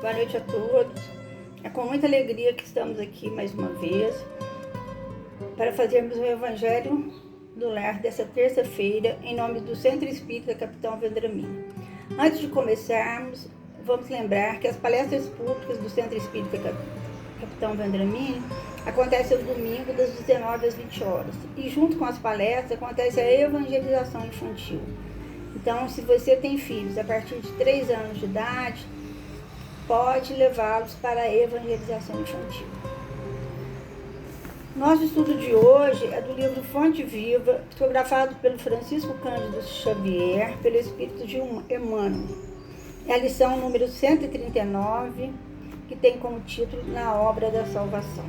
Boa noite a todos. É com muita alegria que estamos aqui mais uma vez para fazermos o Evangelho do Lar dessa terça-feira em nome do Centro Espírita Capitão Vendramin. Antes de começarmos, vamos lembrar que as palestras públicas do Centro Espírita Capitão Vendramin acontecem aos domingos das 19 às 20 horas e junto com as palestras acontece a evangelização infantil. Então, se você tem filhos a partir de 3 anos de idade, pode levá-los para a evangelização infantil. Nosso estudo de hoje é do livro Fonte Viva, psicografado pelo Francisco Cândido Xavier, pelo Espírito de Emmanuel. É a lição número 139, que tem como título Na Obra da Salvação.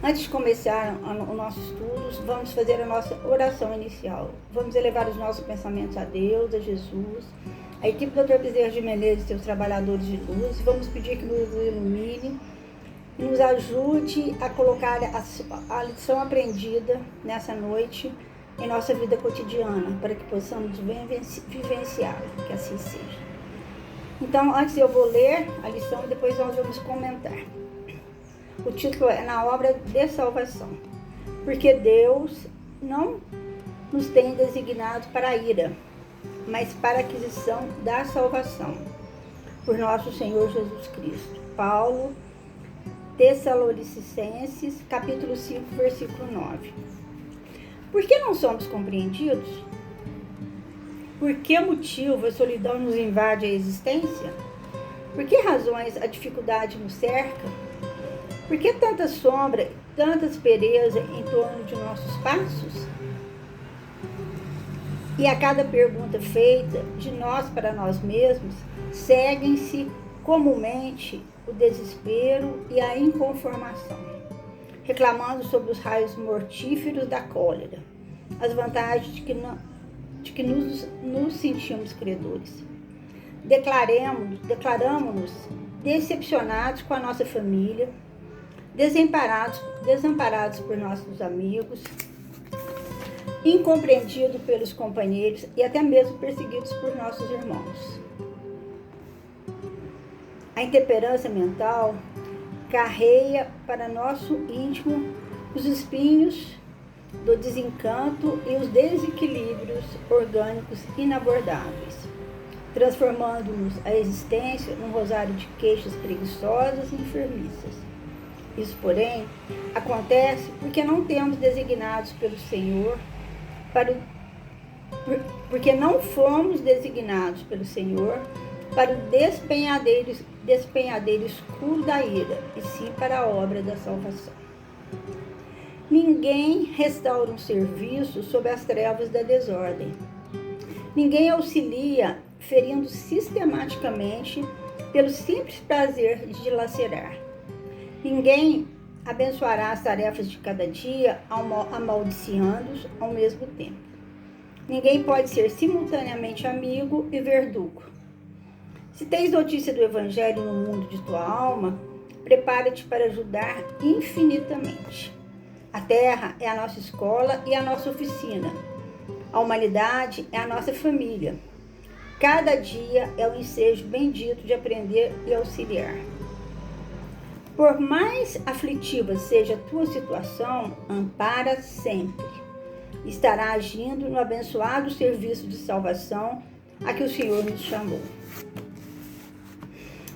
Antes de começar o nosso estudo, vamos fazer a nossa oração inicial. Vamos elevar os nossos pensamentos a Deus, a Jesus, a equipe do Dr. Bezerra de Menezes e seus trabalhadores de luz. Vamos pedir que nos ilumine e nos ajude a colocar a lição aprendida nessa noite em nossa vida cotidiana, para que possamos vivenciá-la, que assim seja. Então, antes eu vou ler a lição e depois nós vamos comentar. O título é Na Obra de Salvação. Porque Deus não nos tem designado para a ira, mas para a aquisição da salvação, por nosso Senhor Jesus Cristo. Paulo, Tessalonicenses, capítulo 5, versículo 9. Por que não somos compreendidos? Por que motivo a solidão nos invade a existência? Por que razões a dificuldade nos cerca? Por que tanta sombra, tanta aspereza em torno de nossos passos? E a cada pergunta feita de nós para nós mesmos, seguem-se comumente o desespero e a inconformação, reclamando sobre os raios mortíferos da cólera, as vantagens de que nos sentimos credores. Declaramos-nos decepcionados com a nossa família, desamparados por nossos amigos, incompreendidos pelos companheiros e até mesmo perseguidos por nossos irmãos. A intemperança mental carreia para nosso íntimo os espinhos do desencanto e os desequilíbrios orgânicos inabordáveis, transformando-nos a existência num rosário de queixas preguiçosas e enfermiças. Isso, porém, acontece porque não temos designados pelo Senhor porque não fomos designados pelo Senhor para o despenhadeiro escuro da ira, e sim para a obra da salvação. Ninguém restaura um serviço sob as trevas da desordem. Ninguém auxilia ferindo sistematicamente pelo simples prazer de dilacerar. Ninguém abençoará as tarefas de cada dia amaldiçoando-os ao mesmo tempo. Ninguém pode ser simultaneamente amigo e verdugo. Se tens notícia do Evangelho no mundo de tua alma, prepara-te para ajudar infinitamente. A terra é a nossa escola e a nossa oficina. A humanidade é a nossa família. Cada dia é um ensejo bendito de aprender e auxiliar. Por mais aflitiva seja a tua situação, ampara sempre. Estará agindo no abençoado serviço de salvação a que o Senhor nos chamou.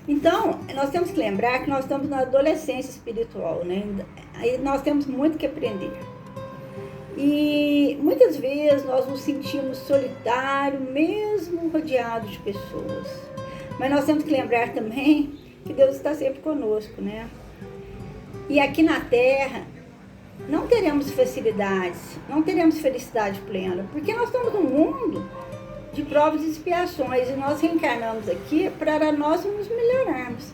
Então, nós temos que lembrar que nós estamos na adolescência espiritual, né? Aí nós temos muito que aprender. E muitas vezes nós nos sentimos solitários, mesmo rodeados de pessoas. Mas nós temos que lembrar também que Deus está sempre conosco, né? E aqui na Terra não teremos facilidades, não teremos felicidade plena, porque nós estamos num mundo de provas e expiações, e nós reencarnamos aqui para nós nos melhorarmos.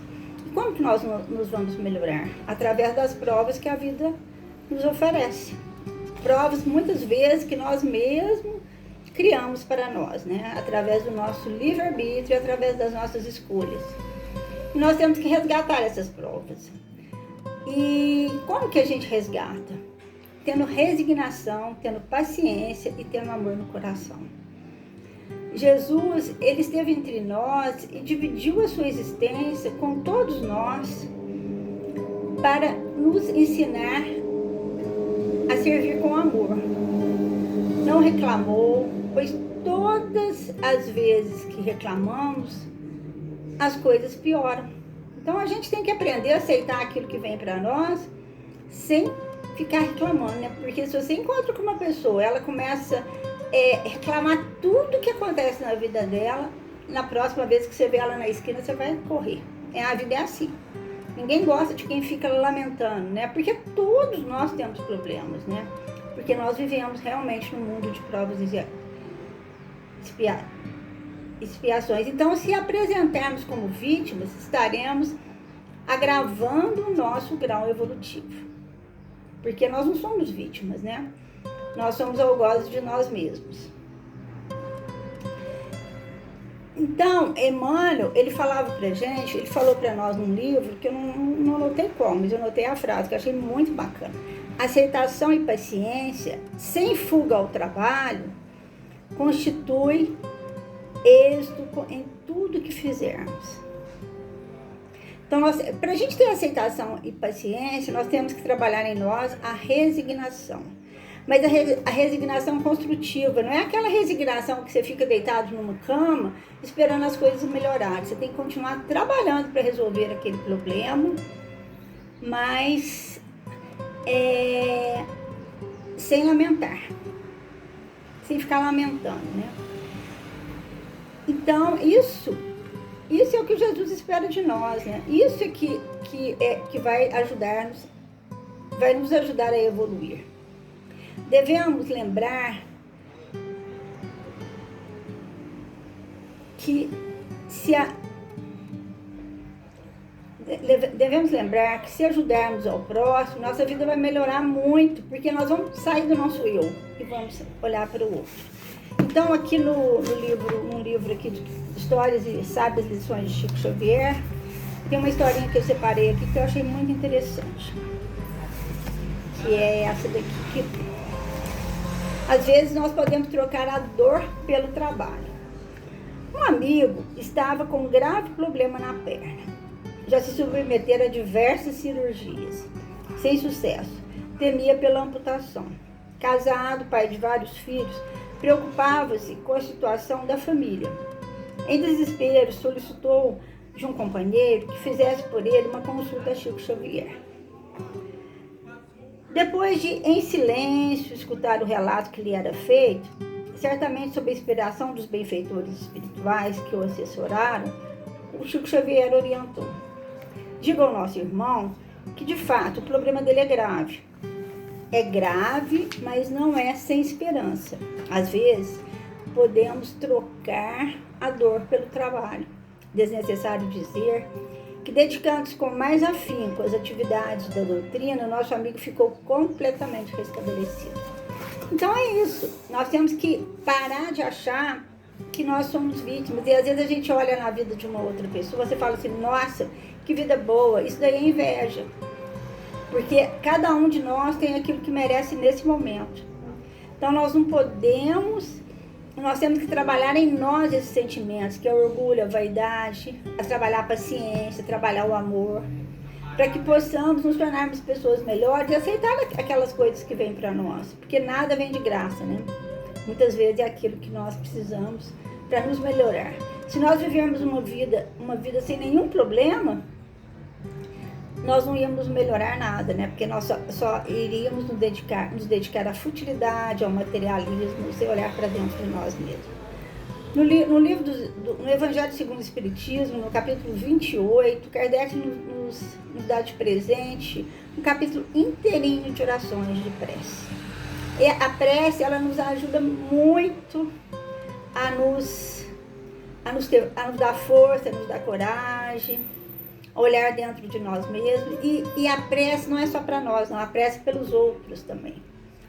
E como que nós nos vamos melhorar? Através das provas que a vida nos oferece. Provas, muitas vezes, que nós mesmos criamos para nós, né? Através do nosso livre-arbítrio, através das nossas escolhas. E nós temos que resgatar essas provas. E como que a gente resgata? Tendo resignação, tendo paciência e tendo amor no coração. Jesus, ele esteve entre nós e dividiu a sua existência com todos nós para nos ensinar a servir com amor. Não reclamou, pois todas as vezes que reclamamos, as coisas pioram. Então a gente tem que aprender a aceitar aquilo que vem para nós sem ficar reclamando, né? Porque se você encontra com uma pessoa, ela começa a reclamar tudo que acontece na vida dela, na próxima vez que você vê ela na esquina, você vai correr. A vida é assim. Ninguém gosta de quem fica lamentando, né? Porque todos nós temos problemas, né? Porque nós vivemos realmente num mundo de provas e expiações. Então, se apresentarmos como vítimas, estaremos agravando o nosso grau evolutivo. Porque nós não somos vítimas, né? Nós somos algozes de nós mesmos. Então, Emmanuel, ele falava pra gente, ele falou pra nós num livro, que eu não anotei qual, mas eu anotei a frase, que eu achei muito bacana. Aceitação e paciência, sem fuga ao trabalho, constitui êxito em tudo que fizermos. Então, para a gente ter aceitação e paciência, nós temos que trabalhar em nós a resignação. Mas a resignação construtiva, não é aquela resignação que você fica deitado numa cama esperando as coisas melhorarem. Você tem que continuar trabalhando para resolver aquele problema, mas sem lamentar, sem ficar lamentando, né? Então, isso é o que Jesus espera de nós, né? Isso é que vai nos ajudar a evoluir. Devemos lembrar que se ajudarmos ao próximo, nossa vida vai melhorar muito, porque nós vamos sair do nosso eu e vamos olhar para o outro. Então, aqui no livro aqui de Histórias e Sábias Lições de Chico Xavier, tem uma historinha que eu separei aqui que eu achei muito interessante, que é essa daqui, que às vezes nós podemos trocar a dor pelo trabalho. Um amigo estava com um grave problema na perna. Já se submetera a diversas cirurgias, sem sucesso. Temia pela amputação. Casado, pai de vários filhos, preocupava-se com a situação da família. Em desespero, solicitou de um companheiro que fizesse por ele uma consulta a Chico Xavier. Depois de, em silêncio, escutar o relato que lhe era feito, certamente sob a inspiração dos benfeitores espirituais que o assessoraram, o Chico Xavier orientou: diga ao nosso irmão que, de fato, o problema dele é grave. É grave, mas não é sem esperança. Às vezes, podemos trocar a dor pelo trabalho. Desnecessário dizer que, dedicando-se com mais afinco às atividades da doutrina, nosso amigo ficou completamente restabelecido. Então é isso, nós temos que parar de achar que nós somos vítimas. E às vezes a gente olha na vida de uma outra pessoa, você fala assim: nossa, que vida boa. Isso daí é inveja, porque cada um de nós tem aquilo que merece nesse momento. Então nós não podemos, nós temos que trabalhar em nós esses sentimentos, que é o orgulho, a vaidade, a trabalhar a paciência, trabalhar o amor, para que possamos nos tornarmos pessoas melhores e aceitar aquelas coisas que vêm para nós, porque nada vem de graça, né? Muitas vezes é aquilo que nós precisamos para nos melhorar. Se nós vivermos uma vida sem nenhum problema, nós não íamos melhorar nada, né? Porque nós só iríamos nos dedicar à futilidade, ao materialismo, sem olhar para dentro de nós mesmos. No Evangelho segundo o Espiritismo, no capítulo 28, Kardec nos dá de presente um capítulo inteirinho de orações de prece. E a prece, ela nos ajuda muito a nos dar força, a nos dar coragem, a olhar dentro de nós mesmos. E a prece não é só para nós, não. A prece pelos outros também.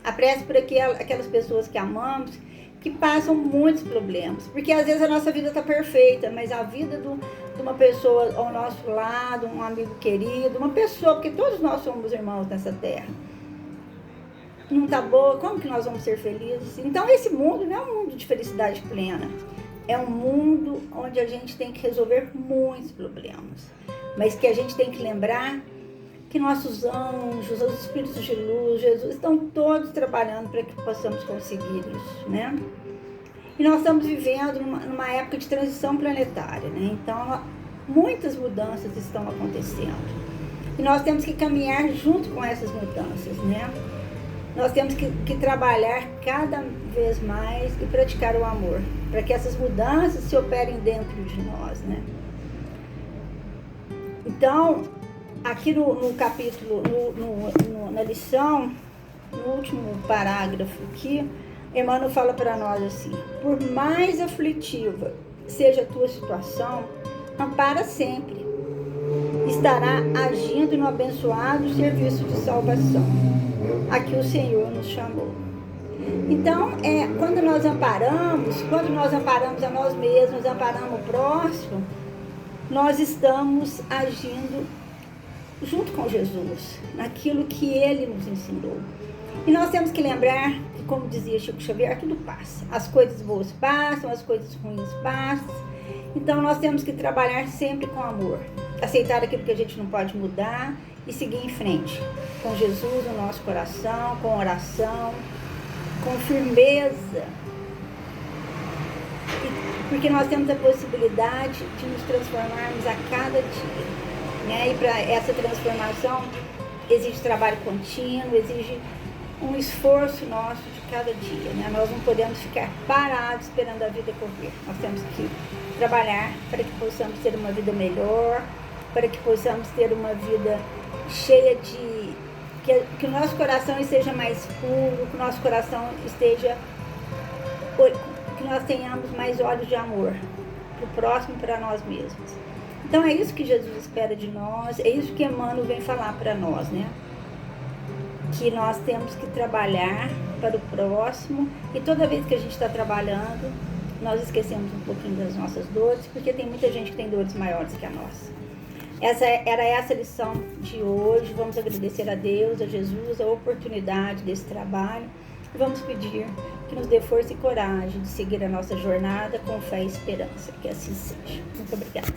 A prece por aquelas pessoas que amamos, que passam muitos problemas. Porque às vezes a nossa vida está perfeita, mas a vida de uma pessoa ao nosso lado, um amigo querido, uma pessoa, porque todos nós somos irmãos nessa terra, não está boa, como que nós vamos ser felizes? Então esse mundo não é um mundo de felicidade plena. é um mundo onde a gente tem que resolver muitos problemas, mas que a gente tem que lembrar que nossos anjos, os espíritos de luz, Jesus, estão todos trabalhando para que possamos conseguir isso, né? E nós estamos vivendo numa época de transição planetária, né? Então, muitas mudanças estão acontecendo. E nós temos que caminhar junto com essas mudanças, né? Nós temos que trabalhar cada vez mais e praticar o amor, para que essas mudanças se operem dentro de nós, né? Então, aqui no capítulo, na lição, no último parágrafo aqui, Emmanuel fala para nós assim: por mais aflitiva seja a tua situação, ampara sempre. Estará agindo no abençoado serviço de salvação a que o Senhor nos chamou. Então, quando nós amparamos a nós mesmos, amparamos o próximo, nós estamos agindo junto com Jesus, naquilo que Ele nos ensinou. E nós temos que lembrar que, como dizia Chico Xavier, tudo passa. As coisas boas passam, as coisas ruins passam. Então, nós temos que trabalhar sempre com amor. Aceitar aquilo que a gente não pode mudar e seguir em frente. Com Jesus no nosso coração, com oração, com firmeza. Porque nós temos a possibilidade de nos transformarmos a cada dia, né? E para essa transformação exige trabalho contínuo, exige um esforço nosso de cada dia, né? Nós não podemos ficar parados esperando a vida correr. Nós temos que trabalhar para que possamos ter uma vida melhor, para que possamos ter uma vida cheia de... que o nosso coração esteja mais puro, que o nosso coração esteja... que nós tenhamos mais olhos de amor para o próximo e para nós mesmos. Então é isso que Jesus espera de nós, é isso que Emmanuel vem falar para nós, né? Que nós temos que trabalhar para o próximo, e toda vez que a gente está trabalhando, nós esquecemos um pouquinho das nossas dores, porque tem muita gente que tem dores maiores que a nossa. Era essa a lição de hoje. Vamos agradecer a Deus, a Jesus, a oportunidade desse trabalho, e vamos pedir que nos dê força e coragem de seguir a nossa jornada com fé e esperança. Que assim seja. Muito obrigada.